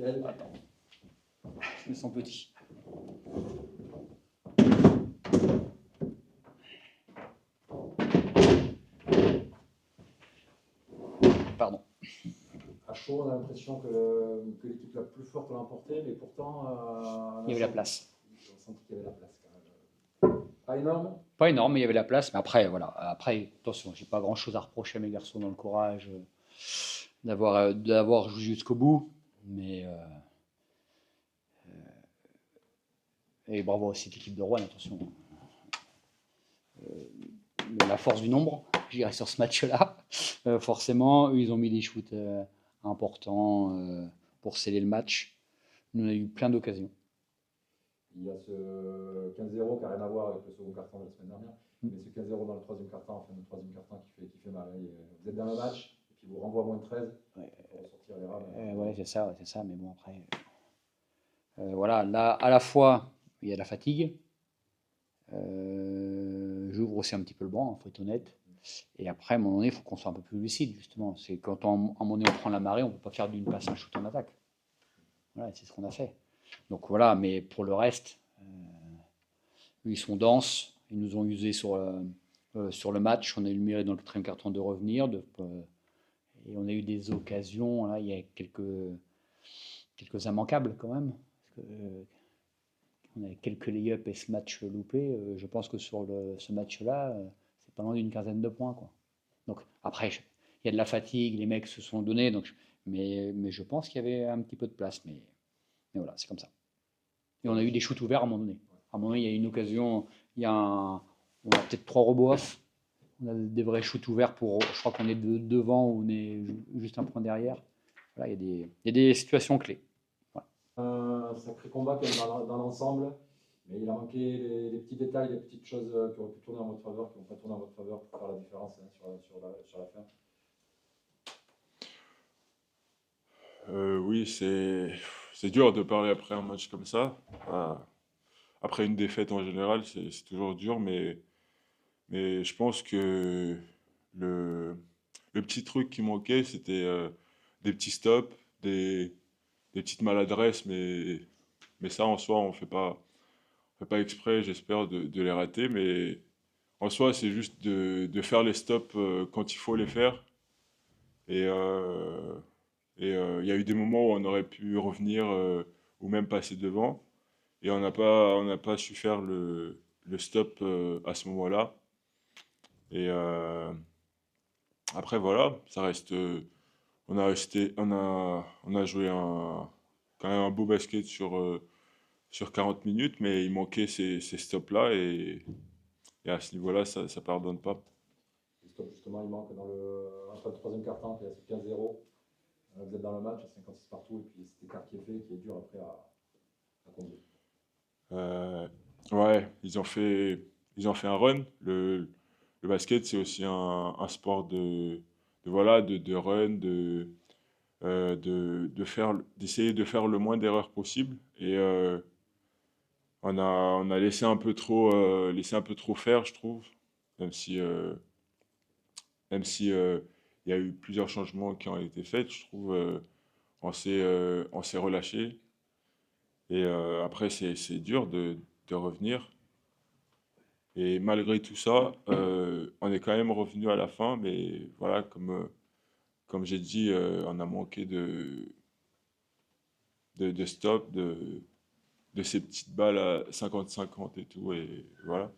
Nickel. Attends, je me sens petit. Pardon. À chaud, on a l'impression que l'équipe la plus forte l'a emporté, mais pourtant, Il y avait la place. on a senti qu'il y avait la place quand même. Pas énorme. Pas énorme, mais il y avait la place. Mais après, voilà. Après, attention, j'ai pas grand-chose à reprocher à mes garçons dans le courage d'avoir joué jusqu'au bout. Mais et bravo à cette équipe de Rouen, attention. La force du nombre, je dirais, sur ce match-là. Forcément, eux, ils ont mis des shoots importants pour sceller le match. Nous, on a eu plein d'occasions. Il y a ce 15-0 qui n'a rien à voir avec le second carton de la semaine dernière, mais ce 15-0 dans le troisième carton, enfin le troisième carton qui fait mal. Vous êtes dans le match, et puis vous renvoie à moins de 13 pour ressortir les rames. Ouais, c'est ça. Mais bon, après, voilà, là, à la fois, il y a la fatigue. J'ouvre aussi un petit peu le banc, il faut être honnête. Et après, à un moment donné, il faut qu'on soit un peu plus lucide, justement. C'est quand à un moment donné, on prend la marée, on ne peut pas faire d'une passe un shoot en attaque. Voilà, c'est ce qu'on a fait. Donc voilà, mais pour le reste, ils sont denses. Ils nous ont usé sur le match. On a eu le mérite dans le quatrième quart-temps de revenir. Et on a eu des occasions. Là, il y a quelques immanquables quand même. Parce que, on a quelques lay-ups et ce match loupé. Je pense que sur ce match-là, c'est pas loin d'une quinzaine de points, quoi. Donc après, il y a de la fatigue, les mecs se sont donnés, mais je pense qu'il y avait un petit peu de place. Mais voilà, c'est comme ça. Et on a eu des shoots ouverts à un moment donné. À un moment donné, il y a une occasion, on a peut-être 3 robots off. On a des vrais shoots ouverts je crois qu'on est devant ou on est juste un point derrière. Voilà, il y a des situations clés. Voilà. Un sacré combat quand même dans l'ensemble, mais il a manqué les petits détails, les petites choses qui auraient pu tourner en votre faveur, qui n'ont pas tourné en votre faveur pour faire la différence sur la fin. Oui, c'est dur de parler après un match comme ça. Après une défaite en général, c'est toujours dur, mais je pense que le, le petit truc qui manquait, c'était des petits stops, des petites maladresses, mais ça en soi, on fait pas exprès, j'espère, de les rater, mais en soi, c'est juste de faire les stops quand il faut les faire. Et il y a eu des moments où on aurait pu revenir ou même passer devant. Et on n'a pas su faire le stop à ce moment-là. Et après, voilà, ça reste. On a joué quand même un beau basket sur 40 minutes, mais il manquait ces stops-là. Et à ce niveau-là, ça ne pardonne pas. Les stops, justement, il manque après le troisième quart-temps, il y a ce 15-0. Vous êtes dans le match à 56 partout, et puis cet écart qui est fait, qui est dur après à combler. Ouais, ils ont fait un run. Le basket, c'est aussi un sport voilà, de run, d'essayer de faire le moins d'erreurs possible. Et on a laissé un peu trop faire, je trouve, même si il y a eu plusieurs changements qui ont été faits, je trouve, on s'est relâché. Et après, c'est dur de revenir. Et malgré tout ça, on est quand même revenu à la fin, mais voilà, comme j'ai dit, on a manqué de stop, de ces petites balles à 50-50 et tout, et voilà.